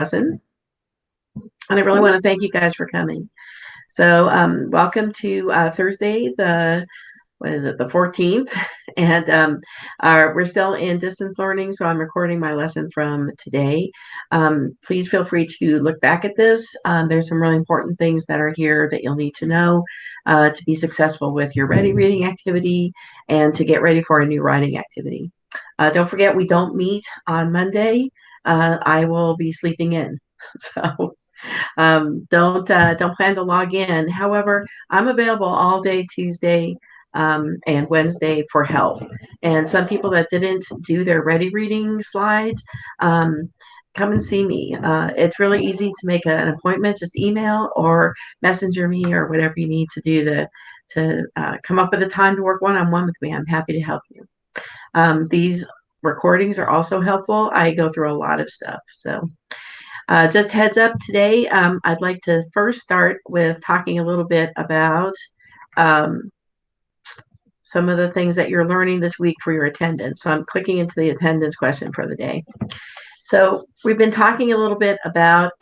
lesson. And I really want to thank you guys for coming. So welcome to Thursday, what is it, the 14th. And we're still in distance learning, so I'm recording my lesson from today. Please feel free to look back at this. There's some really important things that are here that you'll need to know to be successful with your ready reading activity and to get ready for a new writing activity. Don't forget, we don't meet on Monday. I will be sleeping in. So don't plan to log in. However, I'm available all day Tuesday and Wednesday for help. And some people that didn't do their ready reading slides, come and see me. It's really easy to make an appointment. Just email or messenger me or whatever you need to do to come up with a time to work one-on-one with me. I'm happy to help you. These recordings are also helpful. I go through a lot of stuff. So just heads up today, I'd like to first start with talking a little bit about some of the things that you're learning this week for your attendance. So I'm clicking into the attendance question for the day. So we've been talking a little bit about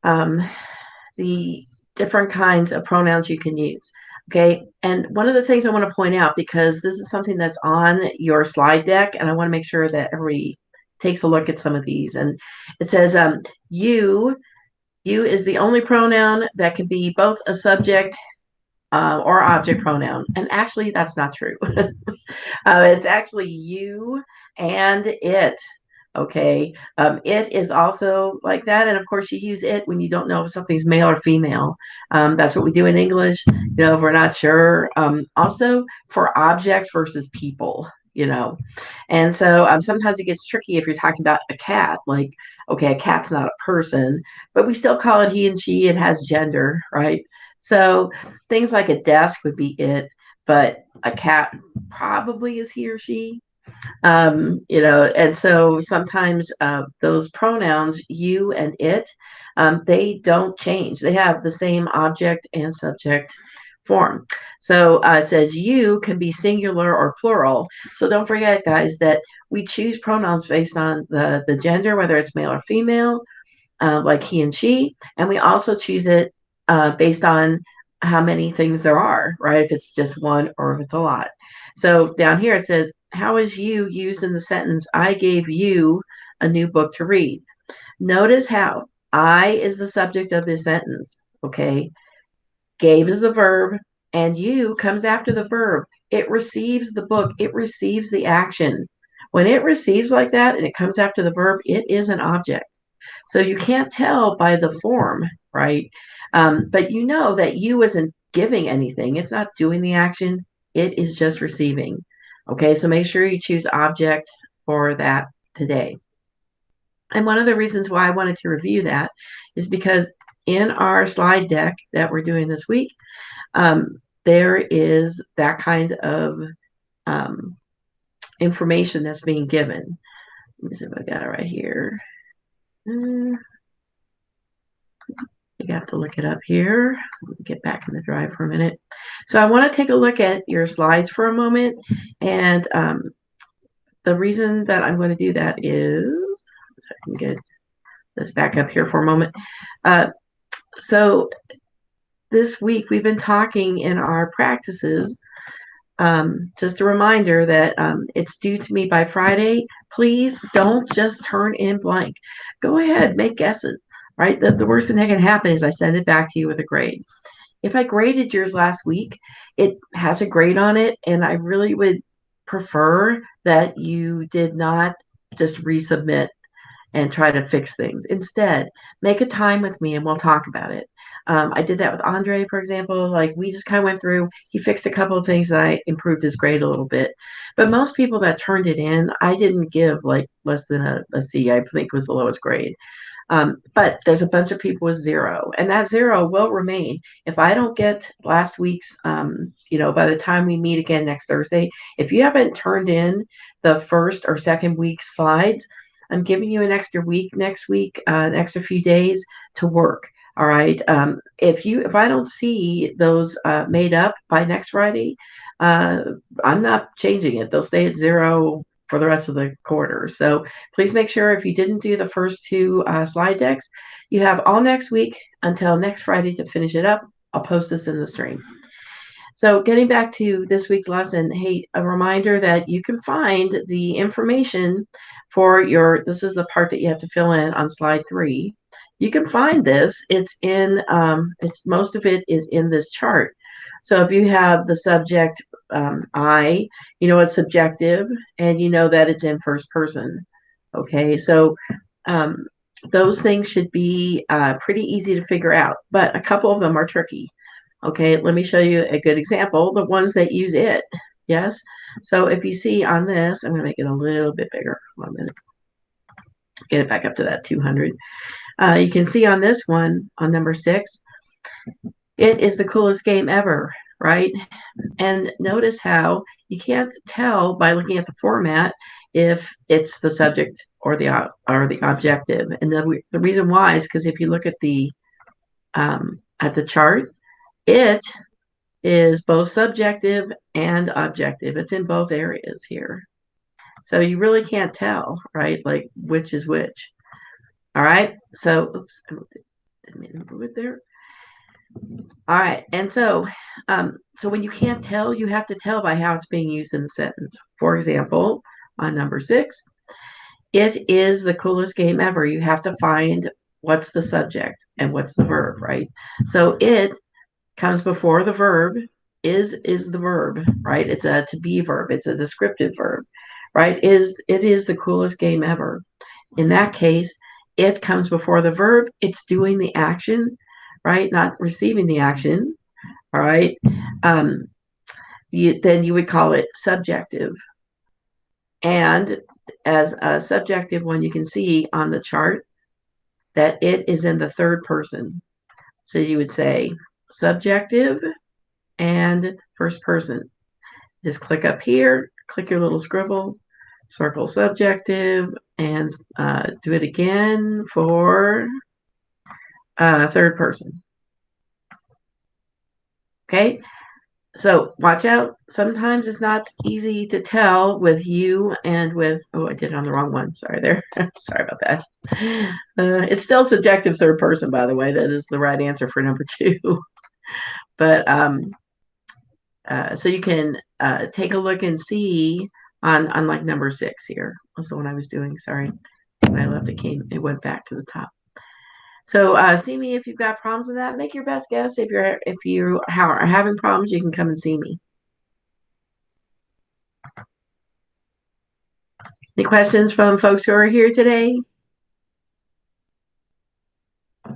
the different kinds of pronouns you can use. Okay, and one of the things I want to point out, because this is something that's on your slide deck, and I want to make sure that everybody takes a look at some of these. And it says you is the only pronoun that can be both a subject or object pronoun. And actually, that's not true. It's actually you and it. Okay. It is also like that. And of course, you use it when you don't know if something's male or female. That's what we do in English, if we're not sure. Also, for objects versus people. And so sometimes it gets tricky if you're talking about a cat. Like, okay, a cat's not a person, but we still call it he and she. It has gender, right? So things like a desk would be it, but a cat probably is he or she. And so sometimes those pronouns, you and it, they don't change. They have the same object and subject form. So it says you can be singular or plural. So don't forget, guys, that we choose pronouns based on the gender, whether it's male or female, like he and she. And we also choose it based on how many things there are, right? If it's just one or if it's a lot. So down here it says, how is you used in the sentence, I gave you a new book to read? Notice how I is the subject of this sentence, okay? Gave is the verb, and you comes after the verb. It receives the book. It receives the action. When it receives like that and it comes after the verb, it is an object. So you can't tell by the form, right? But you know that you isn't giving anything. It's not doing the action. It is just receiving. Okay, so make sure you choose object for that today. And one of the reasons why I wanted to review that is because in our slide deck that we're doing this week, there is that kind of information that's being given. Let me see if I got it right here. You have to look it up here. Let me get back in the drive for a minute. So I want to take a look at your slides for a moment. And the reason that I'm going to do that is, so I can get this back up here for a moment. So this week we've been talking in our practices, just a reminder that it's due to me by Friday. Please don't just turn in blank. Go ahead, make guesses, right? The worst thing that can happen is I send it back to you with a grade. If I graded yours last week, it has a grade on it, and I really would prefer that you did not just resubmit and try to fix things. Instead, make a time with me and we'll talk about it. I did that with Andre, for example. Like, we just kind of went through, he fixed a couple of things and I improved his grade a little bit. But most people that turned it in, I didn't give like less than a C, I think was the lowest grade. But there's a bunch of people with 0, and that 0 will remain. If I don't get last week's, by the time we meet again next Thursday, if you haven't turned in the first or second week's slides, I'm giving you an extra week next week, an extra few days to work. All right. If I don't see those made up by next Friday, I'm not changing it. They'll stay at 0 for the rest of the quarter. So please make sure if you didn't do the first two slide decks, you have all next week until next Friday to finish it up. I'll post this in the stream. So getting back to this week's lesson, hey, a reminder that you can find the information for this is the part that you have to fill in on slide 3. You can find this. It's in, most of it is in this chart. So if you have the subject I, you know it's subjective, and you know that it's in first person. Okay, so those things should be pretty easy to figure out, but a couple of them are tricky. Okay, let me show you a good example. The ones that use it. Yes. So if you see on this, I'm going to make it a little bit bigger. 1 minute. Get it back up to that 200. You can see on this one, on number 6, it is the coolest game ever, right? And notice how you can't tell by looking at the format if it's the subject or the objective. And the reason why is because if you look at the chart, it is both subjective and objective. It's in both areas here. So you really can't tell, right? Like which is which. All right. So, oops, I didn't mean to move it there. All right. And so, so when you can't tell, you have to tell by how it's being used in the sentence. For example, on number 6, it is the coolest game ever. You have to find what's the subject and what's the verb, right? So it comes before the verb. Is the verb, right? It's a to be verb. It's a descriptive verb, right? It is the coolest game ever. In that case, it comes before the verb. It's doing the action, right? Not receiving the action. All right. Then you would call it subjective. And as a subjective one, you can see on the chart that it is in the third person. So you would say subjective and first person. Just click up here, click your little scribble, circle subjective, and do it again for third person. Okay, so watch out. Sometimes it's not easy to tell with you and with, oh, I did it on the wrong one. Sorry there. Sorry about that. It's still subjective third person, by the way. That is the right answer for number 2. But so you can take a look and see on like number 6 here. Was the one I was doing. Sorry. When I left, it went back to the top. So see me if you've got problems with that. Make your best guess. If you are having problems, you can come and see me. Any questions from folks who are here today?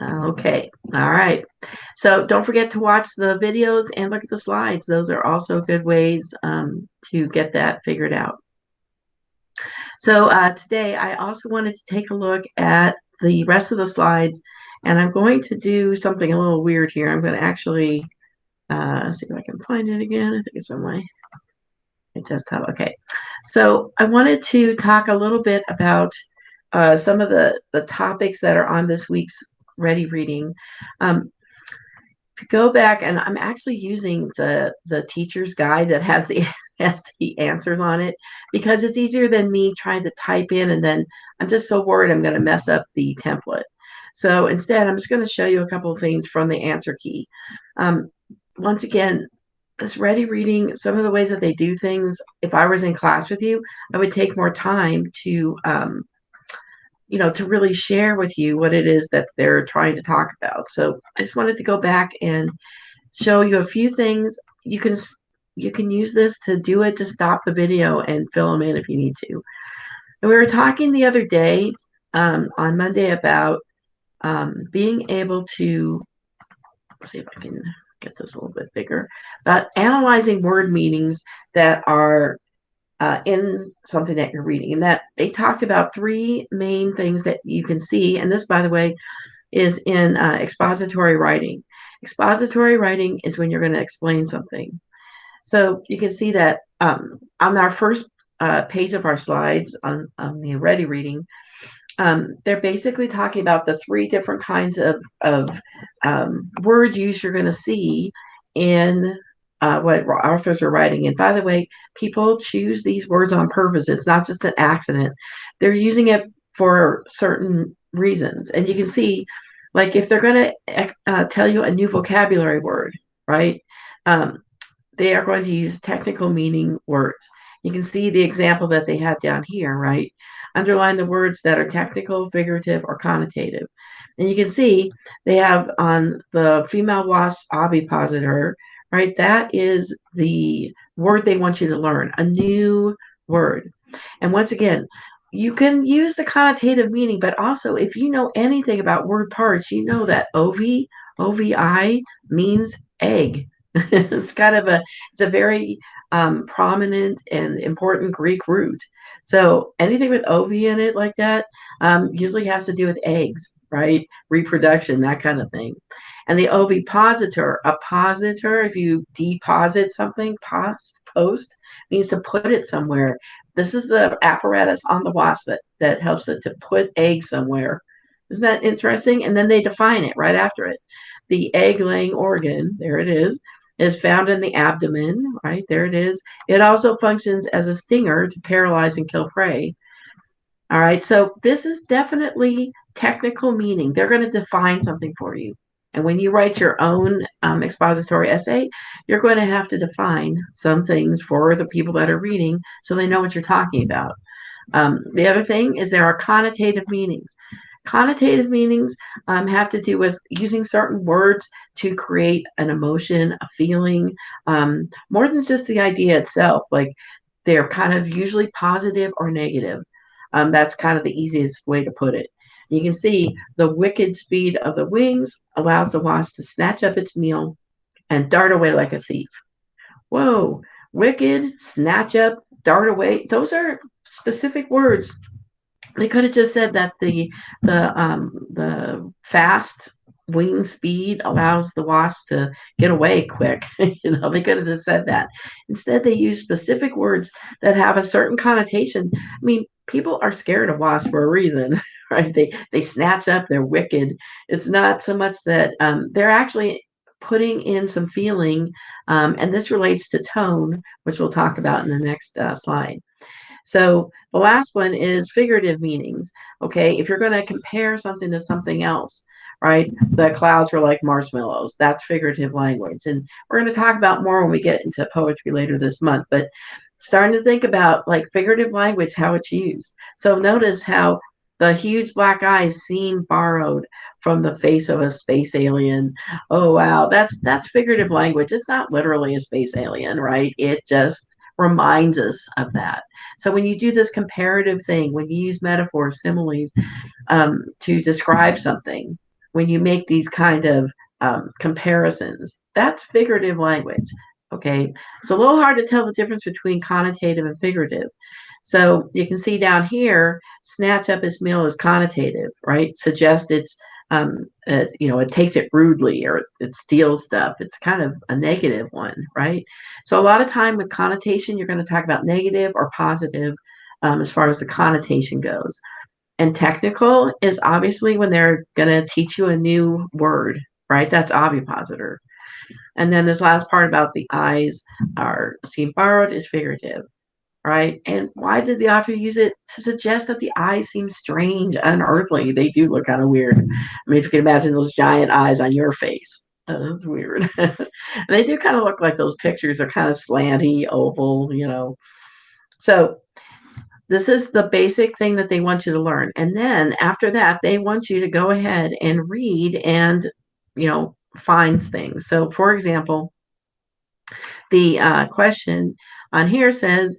Okay. All right. So don't forget to watch the videos and look at the slides. Those are also good ways to get that figured out. So today I also wanted to take a look at the rest of the slides, and I'm going to do something a little weird here. I'm going to actually see if I can find it again. I think it's on my desktop. Okay. So I wanted to talk a little bit about some of the topics that are on this week's Ready Reading. If you go back, and I'm actually using the teacher's guide that has the answers on it, because it's easier than me trying to type in, and then I'm just so worried I'm going to mess up the template. So instead, I'm just going to show you a couple of things from the answer key. Once again, this Ready Reading, some of the ways that they do things, if I was in class with you, I would take more time to to really share with you what it is that they're trying to talk about. So I just wanted to go back and show you a few things. You can use this to do it, to stop the video and fill them in if you need to. And we were talking the other day on Monday about being able to, let's see if I can get this a little bit bigger, about analyzing word meanings that are in something that you're reading. And that they talked about 3 main things that you can see. And this, by the way, is in expository writing. Expository writing is when you're going to explain something. So you can see that on our first page of our slides on the Ready Reading, they're basically talking about the 3 different kinds of word use you're going to see in what authors are writing. And by the way, people choose these words on purpose. It's not just an accident. They're using it for certain reasons. And you can see, like, if they're going to tell you a new vocabulary word, right? Um, they are going to use technical meaning words. You can see the example that they had down here, right? Underline the words that are technical, figurative, or connotative. And you can see they have on the female wasp ovipositor, right? That is the word they want you to learn, a new word. And once again, you can use the connotative meaning, but also if you know anything about word parts, you know that ovi means egg. It's kind of it's a very prominent and important Greek root. So anything with ov in it like that usually has to do with eggs, right? Reproduction, that kind of thing. And the ovipositor, a positor, if you deposit something, post means to put it somewhere. This is the apparatus on the wasp that helps it to put eggs somewhere. Isn't that interesting? And then they define it right after it. The egg laying organ, there it is found in the abdomen, right? There it is. It also functions as a stinger to paralyze and kill prey. All right, so this is definitely technical meaning. They're going to define something for you. And when you write your own expository essay, you're going to have to define some things for the people that are reading so they know what you're talking about. The other thing is there are connotative meanings. Connotative meanings have to do with using certain words to create an emotion, a feeling, more than just the idea itself. Like they're kind of usually positive or negative. That's kind of the easiest way to put it. You can see the wicked speed of the wings allows the wasp to snatch up its meal and dart away like a thief. Whoa, wicked, snatch up, dart away. Those are specific words. They could have just said that the fast wing speed allows the wasp to get away quick. They could have just said that. Instead, they use specific words that have a certain connotation. I mean, people are scared of wasps for a reason, right? They snatch up, they're wicked. It's not so much that they're actually putting in some feeling, and this relates to tone, which we'll talk about in the next slide. So the last one is figurative meanings. Okay, if you're going to compare something to something else, right? The clouds were like marshmallows. That's figurative language. And we're going to talk about more when we get into poetry later this month. But starting to think about like figurative language, how it's used. So notice how the huge black eyes seem borrowed from the face of a space alien. Oh wow, that's figurative language. It's not literally a space alien, right? It just reminds us of that. So when you do this comparative thing, when you use metaphors, similes to describe something, when you make these kind of comparisons, that's figurative language. Okay, it's a little hard to tell the difference between connotative and figurative. So you can see down here, snatch up his meal is connotative, right? Suggest it's it takes it rudely or it steals stuff. It's kind of a negative one, right? So a lot of time with connotation, you're going to talk about negative or positive as far as the connotation goes. And technical is obviously when they're going to teach you a new word, right? That's ovipositor. And then this last part about the eyes are seen borrowed is figurative, right? And why did the author use it? To suggest that the eyes seem strange, unearthly. They do look kind of weird. I mean, if you can imagine those giant eyes on your face, that's weird. And they do kind of look like those pictures are kind of slanty, oval. So this is the basic thing that they want you to learn. And then after that, they want you to go ahead and read and, find things. So for example, the question on here says,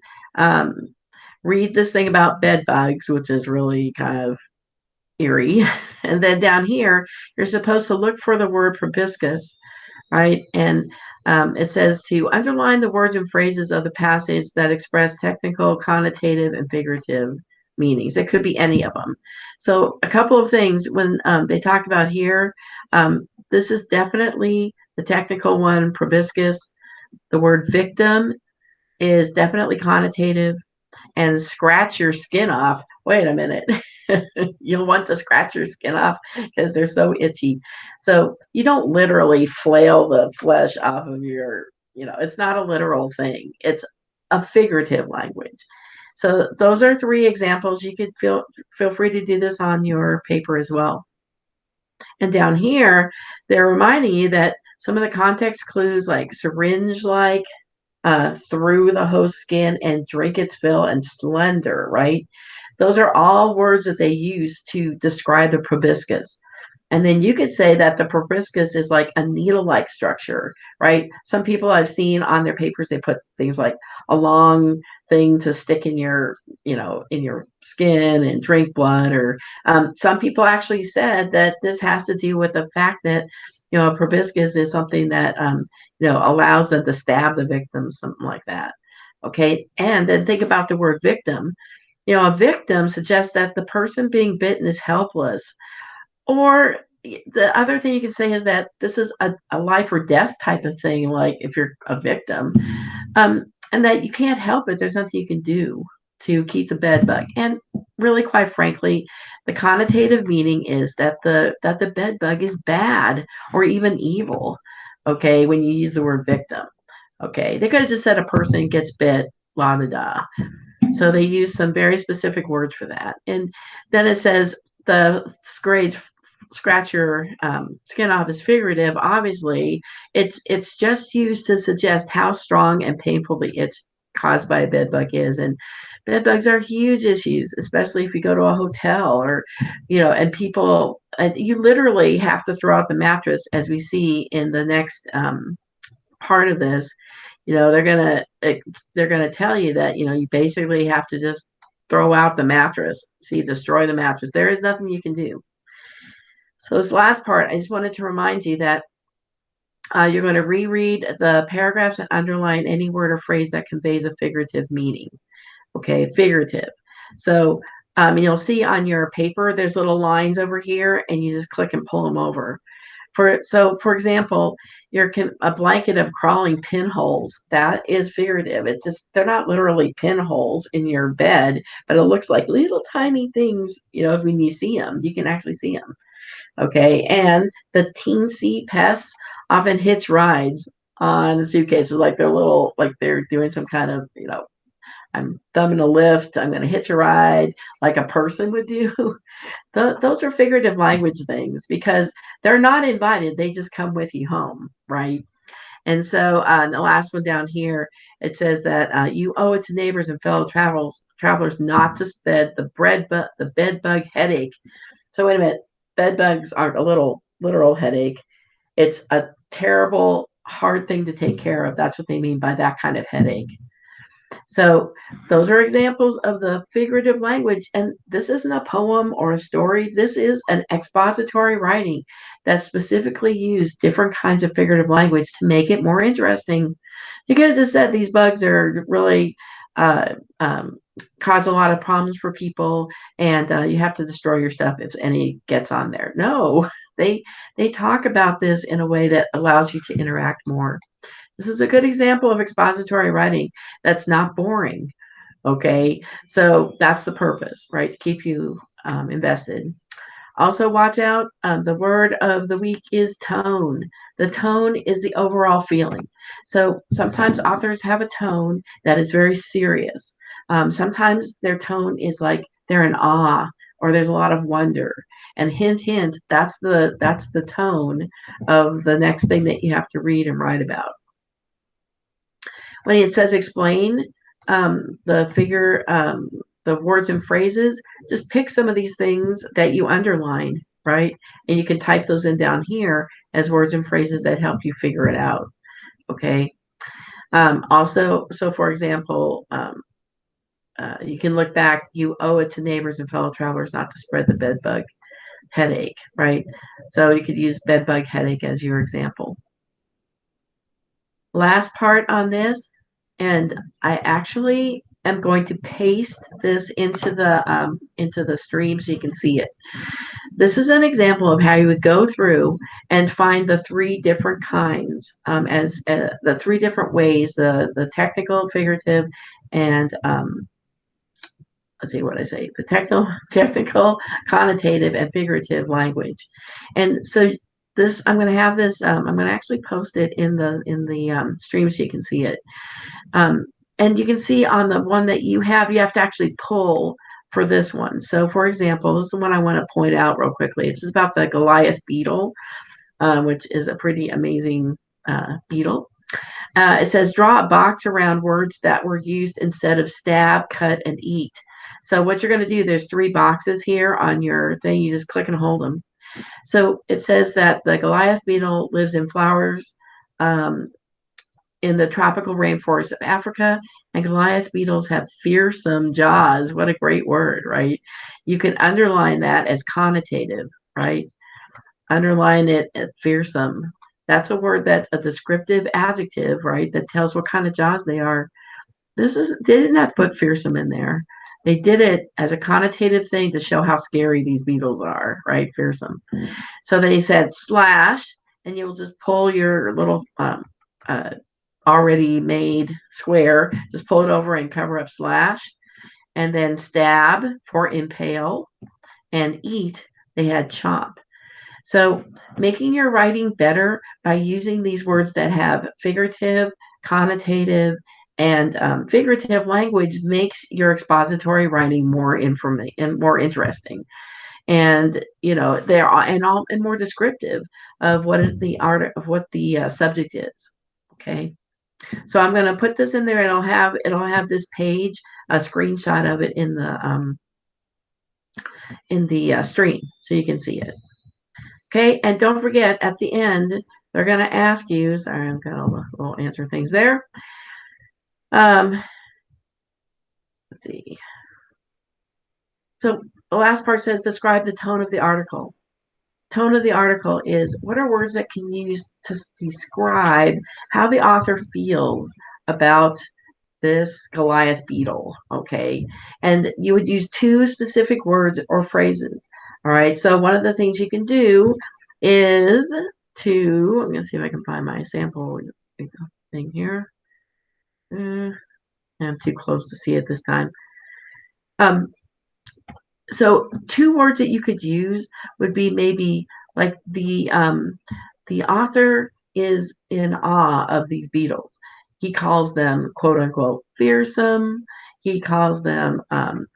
read this thing about bed bugs, which is really kind of eerie. And then down here, you're supposed to look for the word proboscis, right? And it says to underline the words and phrases of the passage that express technical, connotative, and figurative meanings. It could be any of them. So a couple of things when they talk about here, this is definitely the technical one, proboscis. The word victim is definitely connotative, and scratch your skin off. Wait a minute. You'll want to scratch your skin off because they're so itchy. So you don't literally flail the flesh off of your it's not a literal thing. It's a figurative language. So those are three examples. You could feel free to do this on your paper as well. And down here, they're reminding you that some of the context clues like syringe like, through the host skin, and drink its fill, and slender, right? Those are all words that they use to describe the proboscis. And then you could say that the proboscis is like a needle-like structure, right? Some people I've seen on their papers, they put things like a long thing to stick in in your skin and drink blood. Or some people actually said that this has to do with the fact that, a proboscis is something that, allows them to stab the victim, something like that. Okay. And then think about the word victim. A victim suggests that the person being bitten is helpless, or the other thing you can say is that this is a life or death type of thing, like if you're a victim, and that you can't help it. There's nothing you can do to keep the bed bug. And really, quite frankly, the connotative meaning is that the bed bug is bad or even evil. Okay, when you use the word victim. Okay, they could have just said a person gets bit, la da da. So they use some very specific words for that. And then it says the grades scratch your skin off is figurative. Obviously, it's just used to suggest how strong and painful the itch caused by a bed bug is. And bed bugs are huge issues, especially if you go to a hotel, or and people, you literally have to throw out the mattress, as we see in the next part of this. They're gonna tell you that you basically have to just throw out the mattress. See, destroy the mattress. There is nothing you can do. So this last part, I just wanted to remind you that you're going to reread the paragraphs and underline any word or phrase that conveys a figurative meaning. Okay, figurative. So you'll see on your paper there's little lines over here, and you just click and pull them over. For example, a blanket of crawling pinholes, that is figurative. It's just, they're not literally pinholes in your bed, but it looks like little tiny things. When you see them, you can actually see them. Okay, and the teensy pests often hitch rides on suitcases, like they're little, like they're doing some kind of, I'm thumbing a lift, I'm going to hitch a ride, like a person would do. Those are figurative language things, because they're not invited, they just come with you home, right? And so the last one down here, it says that you owe it to neighbors and fellow travelers not to spread the bed bug headache. So wait a minute, bed bugs aren't a little literal headache. It's a terrible, hard thing to take care of. That's what they mean by that kind of headache. So those are examples of the figurative language. And this isn't a poem or a story. This is an expository writing that specifically used different kinds of figurative language to make it more interesting. You could have just said these bugs are really cause a lot of problems for people, and you have to destroy your stuff if any gets on there. No, they talk about this in a way that allows you to interact more. This is a good example of expository writing that's not boring. Okay, so that's the purpose, right? To keep you invested. Also, watch out. The word of the week is tone. The tone is the overall feeling. So sometimes authors have a tone that is very serious. Sometimes their tone is like they're in awe, or there's a lot of wonder. And hint, hint, that's the tone of the next thing that you have to read and write about. When it says explain the words and phrases, just pick some of these things that you underline, right? And you can type those in down here as words and phrases that help you figure it out. Okay. Also, so for example, you can look back, you owe it to neighbors and fellow travelers not to spread the bed bug headache, right? So you could use bed bug headache as your example. Last part on this, and I actually am going to paste this into the stream so you can see it. This is an example of how you would go through and find the three different kinds, as the three different ways, the technical, figurative, and let's see what I say, the technical, connotative, and figurative language. And so this, I'm going to have this, I'm going to actually post it in the stream so you can see it. And you can see on the one that you have to actually pull for this one. So for example, this is the one I want to point out real quickly. It's about the Goliath beetle, which is a pretty amazing beetle. It says draw a box around words that were used instead of stab, cut, and eat. So what you're going to do, there's 3 boxes here on your thing. You just click and hold them. So it says that the Goliath beetle lives in flowers in the tropical rainforests of Africa, and Goliath beetles have fearsome jaws. What a great word, right? You can underline that as connotative, right? Underline it at fearsome. That's a word that's a descriptive adjective, right? That tells what kind of jaws they are. They didn't have to put fearsome in there. They did it as a connotative thing to show how scary these beetles are, right? Fearsome. So they said slash, and you'll just pull your little already made square, just pull it over and cover up slash, and then stab for impale, and eat, they had chomp. So making your writing better by using these words that have figurative, connotative, and figurative language makes your expository writing more informative and more interesting. And they're and more descriptive of what the art of what the subject is. Okay, so I'm going to put this in there, and it'll have this page, a screenshot of it in the stream, so you can see it. Okay, and don't forget at the end they're going to ask you. Sorry, I've got all the little answer things there. Let's see. So the last part says describe the tone of the article. Tone of the article is what are words that can use to describe how the author feels about this Goliath beetle, okay? And you would use 2 specific words or phrases, all right? So one of the things you can do is I'm going to see if I can find my sample thing here. I'm too close to see it this time. So 2 words that you could use would be maybe like the author is in awe of these beetles. He calls them quote unquote fearsome. He calls them other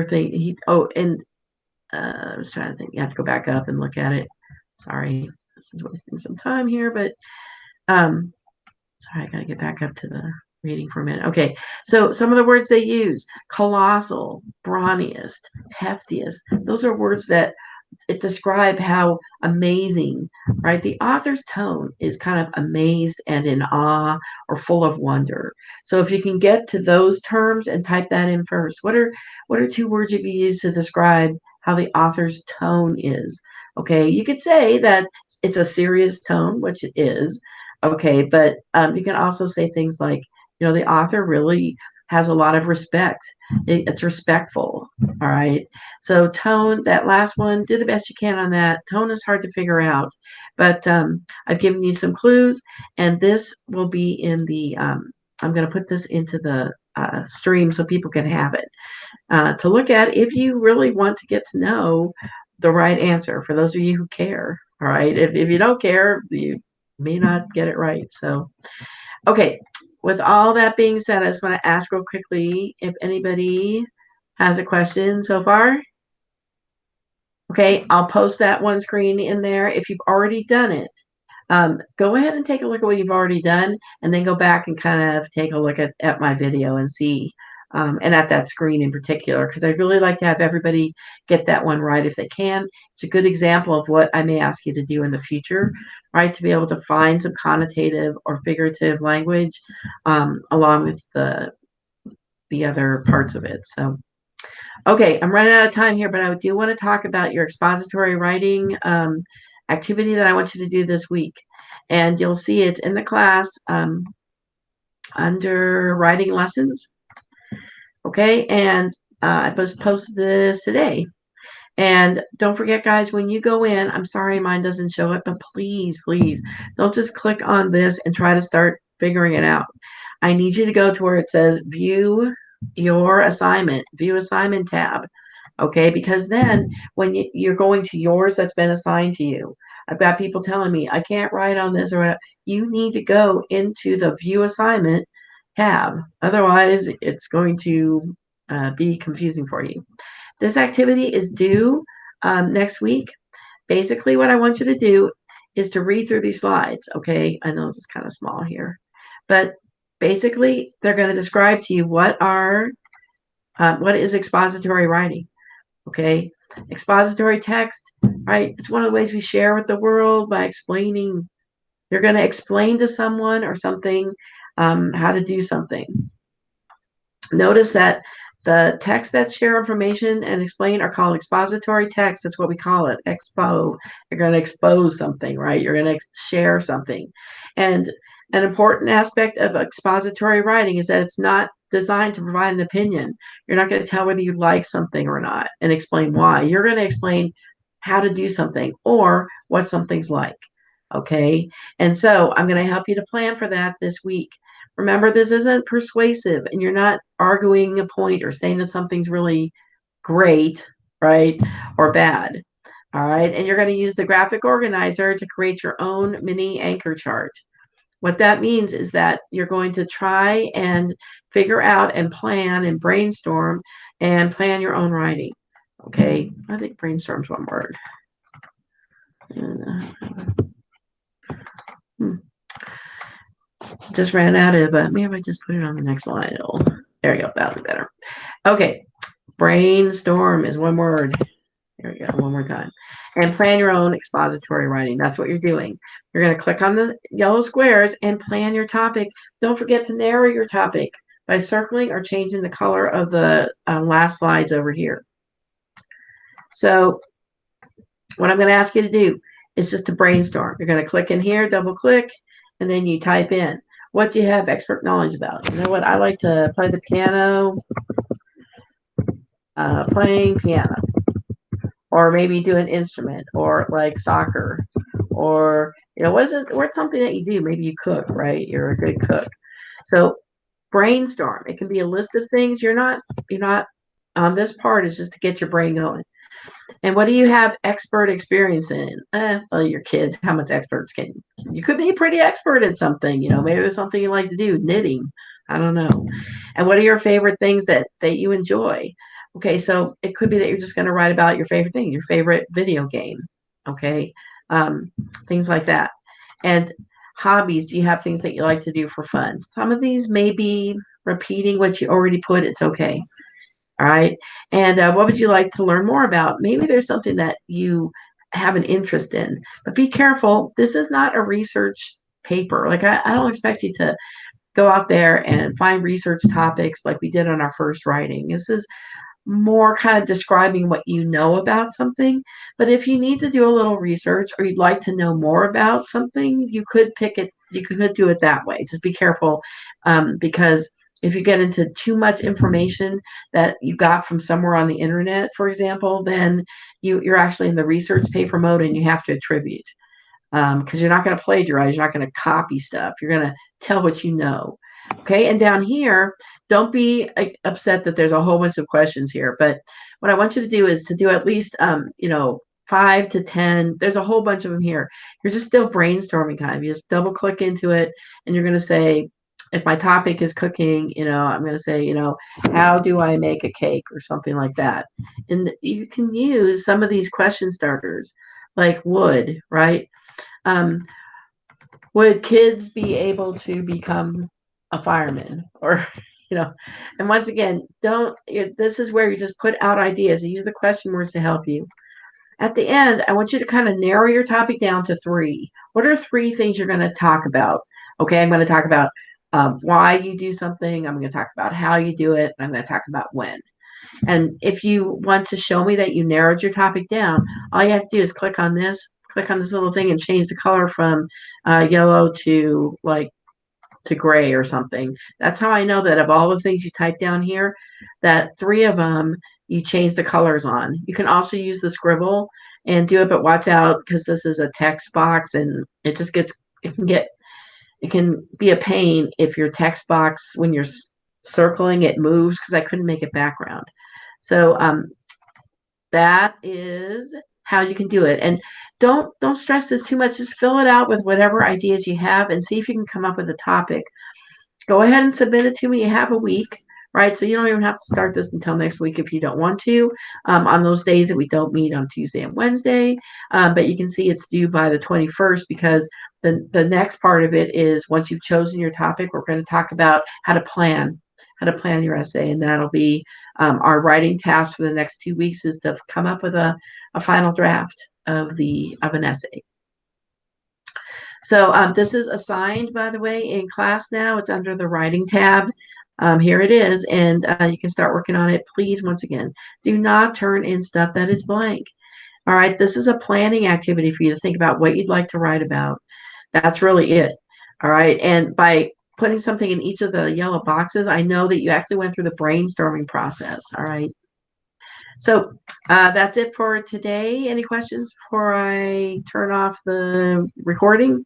things. I was trying to think. You have to go back up and look at it. Sorry, this is wasting some time here, but sorry, I gotta get back up to the reading for a minute. Okay, so some of the words they use: colossal, brawniest, heftiest. Those are words that describe how amazing, right? The author's tone is kind of amazed and in awe or full of wonder. So if you can get to those terms and type that in first, what are 2 words you can use to describe how the author's tone is? Okay, you could say that it's a serious tone, which it is. Okay, but you can also say things like, the author really has a lot of respect. It's respectful. All right. So tone, that last one, do the best you can on that. Tone is hard to figure out, but I've given you some clues, and this will be in the. I'm going to put this into the stream so people can have it to look at if you really want to get to know the right answer. For those of you who care, all right. If you don't care, you may not get it right. So, okay. With all that being said, I just want to ask real quickly if anybody has a question so far. Okay, I'll post that one screen in there. If you've already done it, go ahead and take a look at what you've already done, and then go back and kind of take a look at my video and see, and at that screen in particular, because I'd really like to have everybody get that one right if they can. It's a good example of what I may ask you to do in the future, right? To be able to find some connotative or figurative language along with the other parts of it. So, okay, I'm running out of time here, but I do want to talk about your expository writing activity that I want you to do this week. And you'll see it's in the class under writing lessons. Okay, and I posted this today. And don't forget, guys, when you go in, I'm sorry mine doesn't show it, but please, please don't just click on this and try to start figuring it out. I need you to go to where it says view your assignment, view assignment tab. Okay, because then when you're going to yours that's been assigned to you, I've got people telling me I can't write on this or whatever. You need to go into the view assignment tab. Otherwise, it's going to be confusing for you. This activity is due next week. Basically, what I want you to do is to read through these slides. Okay, I know this is kind of small here, but basically, they're going to describe to you what is expository writing. Okay, expository text, right? It's one of the ways we share with the world by explaining. You're going to explain to someone or something how to do something. Notice that the texts that share information and explain are called expository text. That's what we call it. Expo. You're going to expose something, right? You're going to share something. And an important aspect of expository writing is that it's not designed to provide an opinion. You're not going to tell whether you like something or not and explain why. You're going to explain how to do something or what something's like. Okay. And so I'm going to help you to plan for that this week. Remember, this isn't persuasive, and you're not arguing a point or saying that something's really great, right, or bad. All right. And you're going to use the graphic organizer to create your own mini anchor chart. What that means is that you're going to try and figure out and plan and brainstorm and plan your own writing. Okay. I think brainstorm's one word. Just ran out of, maybe if I just put it on the next line, there you go. That'll be better. Okay. Brainstorm is one word. There we go, one more time. And plan your own expository writing. That's what you're doing. You're going to click on the yellow squares and plan your topic. Don't forget to narrow your topic by circling or changing the color of the last slides over here. So what I'm going to ask you to do is just to brainstorm. You're going to click in here, double click, and then you type in what do you have expert knowledge about. You know what? I like to play the piano, playing piano. Or maybe do an instrument, or like soccer, or what's something that you do? Maybe you cook, right? You're a good cook. So brainstorm. It can be a list of things. You're not on this part is just to get your brain going. And what do you have expert experience in? Well, your kids. How much experts can you could be pretty expert at something? Maybe there's something you like to do, knitting. I don't know. And what are your favorite things that you enjoy? Okay, so it could be that you're just going to write about your favorite thing, your favorite video game. Okay, things like that. And hobbies. Do you have things that you like to do for fun? Some of these may be repeating what you already put. It's okay. All right. And what would you like to learn more about? Maybe there's something that you have an interest in, but be careful. This is not a research paper. Like I don't expect you to go out there and find research topics like we did on our first writing. This is more kind of describing what you know about something. But if you need to do a little research or you'd like to know more about something, you could pick it, you could do it that way. Just be careful because if you get into too much information that you got from somewhere on the internet, for example, then you're actually in the research paper mode and you have to attribute because you're not going to plagiarize, you're not going to copy stuff, you're going to tell what you know. Okay, and down here, don't be upset that there's a whole bunch of questions here, but what I want you to do is to do at least 5 to 10. There's a whole bunch of them here. You're just still brainstorming kind of. You just double click into it and you're going to say, if my topic is cooking, I'm going to say, how do I make a cake or something like that. And you can use some of these question starters like would, right? Would kids be able to become a fireman or, and once again, this is where you just put out ideas and use the question words to help you. At the end, I want you to kind of narrow your topic down to 3. What are 3 things you're going to talk about? Okay, I'm going to talk about why you do something. I'm going to talk about how you do it. I'm going to talk about when. And if you want to show me that you narrowed your topic down, all you have to do is click on this little thing and change the color from yellow to gray or something. That's how I know that of all the things you type down here, that 3 of them you change the colors on. You can also use the scribble and do it, but watch out because this is a text box and it can be a pain if your text box, when you're circling, it moves because I couldn't make it background. So that is how you can do it. And don't stress this too much. Just fill it out with whatever ideas you have and see if you can come up with a topic. Go ahead and submit it to me. You have a week, right? So you don't even have to start this until next week if you don't want to, on those days that we don't meet on Tuesday and Wednesday. But you can see it's due by the 21st because the next part of it is once you've chosen your topic, we're going to talk about how to plan your essay. And that'll be our writing task for the next 2 weeks is to come up with a final draft of an essay. So this is assigned, by the way, in class now. It's under the writing tab. Here it is, and you can start working on it. Please, once again, do not turn in stuff that is blank. All right, this is a planning activity for you to think about what you'd like to write about. That's really it. All right, and by putting something in each of the yellow boxes, I know that you actually went through the brainstorming process. All right. So that's it for today. Any questions before I turn off the recording?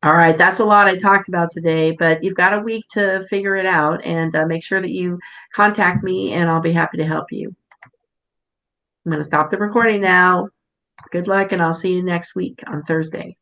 All right, that's a lot I talked about today, but you've got a week to figure it out and make sure that you contact me and I'll be happy to help you. I'm going to stop the recording now. Good luck and I'll see you next week on Thursday.